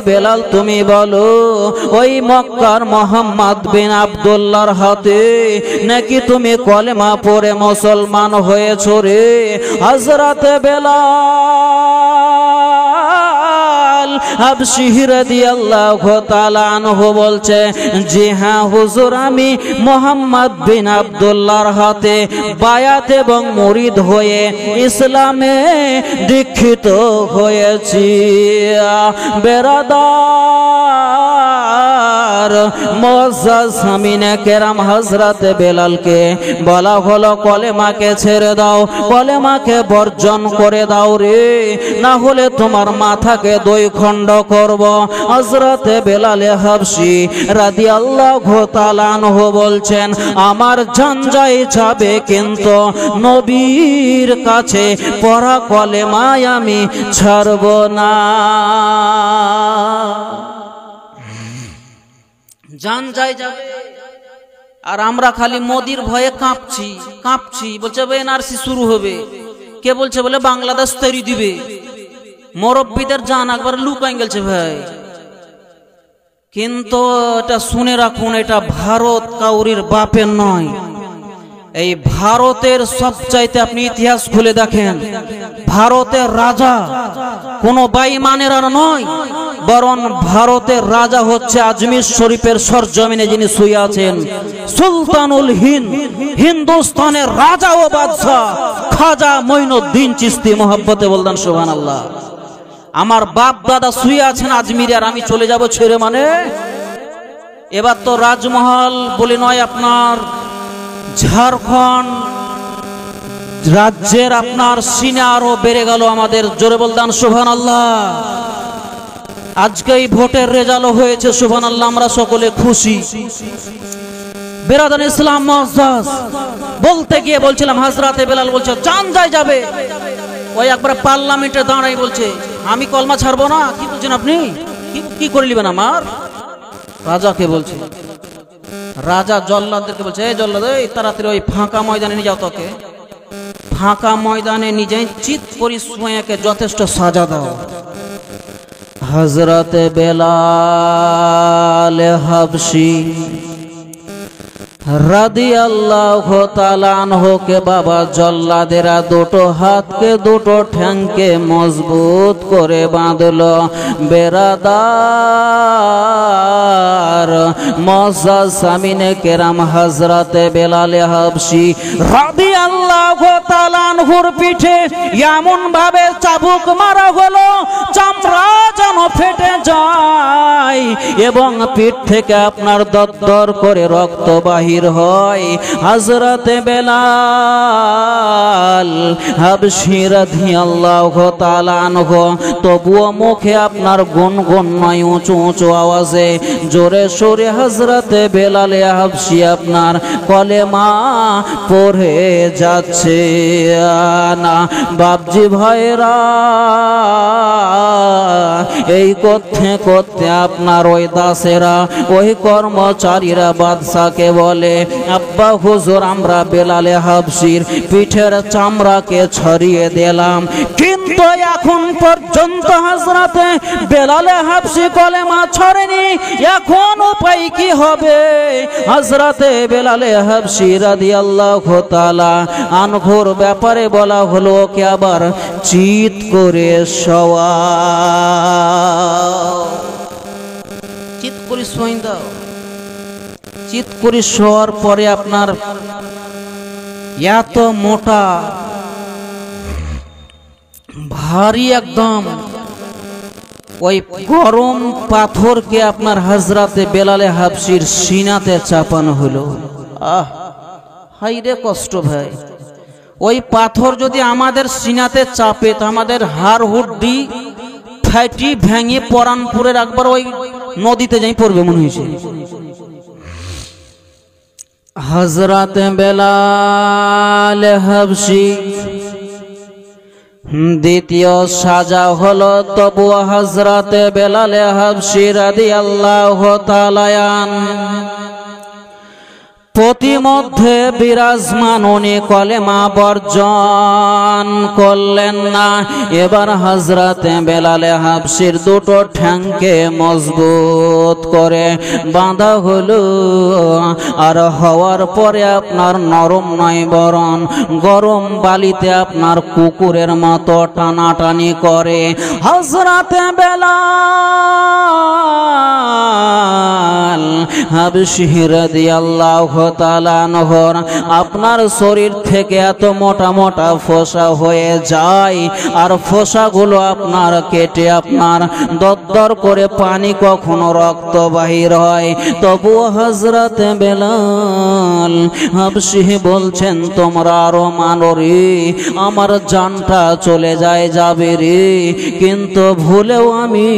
বেলাল তুমি বলো ওই মক্কার মোহাম্মদ বিন আব্দুল্লাহর হাতে নাকি তুমি কলেমা পড়ে মুসলমান হয়েছো রে? হযরত বেলাল হাবশী রাদিয়াল্লাহু তাআলা আনহু বলছে, জি হ্যাঁ হুজুর, আমি মোহাম্মদ বিন আব্দুল্লাহর হাতে বায়াত এবং মুরিদ হয়ে ইসলামে দীক্ষিত হয়েছি। বেরাদার মুআজ্জাজ সামিনে কেরাম হযরত বেলালকে বলা হলো কলেমাকে ছেড়ে দাও, কলেমাকে বর্জন করে দাও রে, না হলে তোমার মাথাকে দুই খণ্ড করব। হযরত বেলাল হাবশী রাদিয়াল্লাহু তাআলা আনহু বলছেন, আমার জান যায় যাবে কিন্তু নবীর কাছে পড়া কলেমায় আমি ছাড়ব না। জান যায় যাবে আর আমরা খালি মোদির ভয়ে কাঁপছি। বলছে এনআরসি শুরু হবে, কে বলছে বলে বাংলাদেশ তৈরি দিবে। মুরব্বীদের জান একবার লুকাই গেছে ভাই। কিন্তু এটা শুনে রাখুন, এটা ভারত কাউরির বাপের নয়। এই ভারতের সবচাইতে আপনি ইতিহাস খুলে দেখেন, ভারতের রাজা কোন বেঈমানের আর নয়, বরং ভারতের রাজা হচ্ছে আজমির শরীফের সরজমিনে যিনি শুয়ে আছেন সুলতানুল হিন্দ, হিন্দুস্তানের রাজা ও বাদশা খাজা মঈনুদ্দিন চিশতি। মোহাব্বতে বলতেন সুবহানাল্লাহ। আমার বাপ দাদা শুয়ে আছেন আজমিরে, আর আমি চলে যাব ছেড়ে? মানে এবার তো রাজমহল বলে নয়, আপনার ঝাড়খণ্ড রাজ্যের আপনার সিনা আরো বেড়ে গেল আমাদের। জোরে বলতেন সুবহানাল্লাহ। আজকে এই ভোটের রেজাল্ট হয়েছে সুবহানাল্লাহ, আমরা সকলে খুশি। বেরাদান ইসলাম মুআজ্জাজ বলতে গিয়ে বলছিলাম, হযরতে বেলাল বলছে জান যায় যাবে। ওই একবার পার্লামেন্টে দাঁড়াই বলছে, আমি কলমা ছাড়বো না। কি বলছেন আপনি? কি করে নেবেন আমার? রাজাকে বলছে, রাজা জল্লাদদেরকে বলছে, এই জল্লাদ, এই তাড়াতাড়ি ওই ফাঁকা ময়দানে নিয়ে যাও। তোকে ফাঁকা ময়দানে নিয়ে যাই, চিৎ করি সুমাইয়াকে যথেষ্ট সাজা দাও। হযরতে বেলাল হাবশী রাদিয়াল্লাহু তাআলা আনহুকে বাবা জল্লাদেরা দুটো হাতকে দুটো ঠ্যাংকে মজবুত করে বাঁধলো। বেরাদার মুআজ্জাজ সামিনে কেরাম হযরতে বেলাল হাবশী রাদিয়াল্লাহু তাআলা আনহুর পিঠে এমন ভাবে চাবুক মারা হলো চামড়া যেন ফেটে যায় এবং পিঠ থেকে আপনার দরদর করে রক্ত বাহির হয়। হযরতে বেলাল হাবশী রাদিয়াল্লাহু তাআলা আনহু তবুও মুখে আপনার গুনগুন নয়, উঁচু উঁচু আওয়াজে জোরে সোরে হযরতে বেলাল হাবশী আপনার কলেমা পড়ে যাচ্ছে না। বাপজি ভাইরা, এই করতে করতে আপনার ওই দাসেরা, ওই কর্মচারীরা বাদশাকে বলে, আব্বা হুজুর, আমরা বেলাল হাবশীর পিঠের চামড়াকে ছড়িয়ে দিলাম, কিন্তু এখন পর্যন্ত হযরতে বেলাল হাবশী কলেমা ছড়েনি, এখন উপায় কি হবে? হযরতে বেলাল হাবশী রাদিয়াল্লাহু তাআলা আনহুর ব্যাপারে বলা হলো, ওকে আবার চিৎ করে শোয়া, চিৎ করে শোয়াই দাও। চিৎ করে শোয়ার পরে আপনার এত মোটা ভারী একদম ওই গরম পাথরকে আপনার হযরতে বেলাল হাবশীর সিনাতে চাপানো হলো। আহ হাই রে কষ্ট ভাই। ওই পাথর যদি আমাদের সিনাতে চাপে তো আমাদের হাড় হুড্ডি ফাটি ভেঙে পরানপুরের একবার ওই নদীতে যাই পড়বে মনে হয়েছে। হযরতে বেলাল হাবশী দ্বিতীয় সাজা হলো, তবু হযরতে বেলাল হাবশী রাদিয়াল্লাহু তাআলা প্রতিমধ্যে বিরাজমান উনি কলেমা বর্জন করলেন না। এবার হযরতে বেলালে হাবশির দুটো ঠ্যাংকে মজবুত করে বাঁধা হলো। আর হওয়ার পরে আপনার নরম নয় বরং গরম বালিতে আপনার কুকুরের মতো টানাটানি করে। হযরতে বেলাল হাবশী রাদিয়াল্লাহু তাআলা আনহুর আপনার শরীর থেকে এত মোটা মোটা ফোসা হয়ে যায়, আর ফোসাগুলো আপনার কেটে আপনার দরদর করে পানি কখনো রক্ত বাহির হয়। তবুও হযরতে বেলাল হাবশী বলছেন, তোমরা আরো মানো রে, আমার জানটা চলে যাবে রে, কিন্তু ভুলেও আমি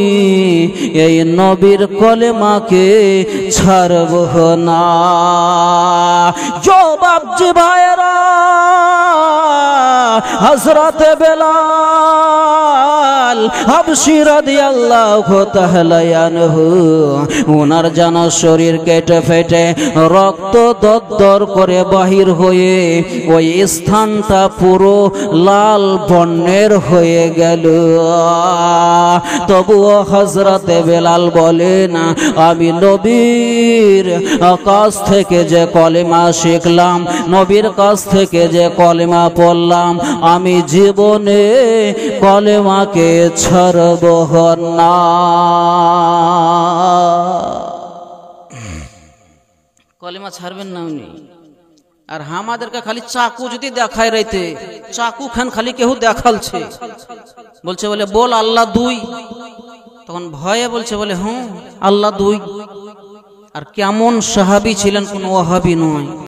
এই নবীর কলেমাকে ছাড়ব না। জবাবজি ভাইরা, হযরতে বেলাল হাবশী রাদিয়াল্লাহু তাআলা আনহু ওনার যেন শরীর কেটে ফেটে রক্ত দরদর করে বাহির হয়ে ওই স্থানটা পুরো লাল বর্ণের হয়ে গেল। তবুও হযরতে বেলাল বলেন, আমি নবীর কাছ থেকে যে কলেমা শিখলাম, নবীর কাছ থেকে যে কলেমা পড়লাম, আমি জীবনে কলেমাকে ছাড়ব না। কলেমা ছাড়বেন না উনি। আর আমাদেরকে খালি চাকু যদি দেখায় রাইতে, চাকু খান খালি কেউ দেখালছে, বলছে বলে বল আল্লাহ দুই, তখন ভয়ে বলছে বলে হুঁ আল্লাহ দুই। আর কেমন সাহাবী ছিলেন, কোন ওয়াহাবী নয়।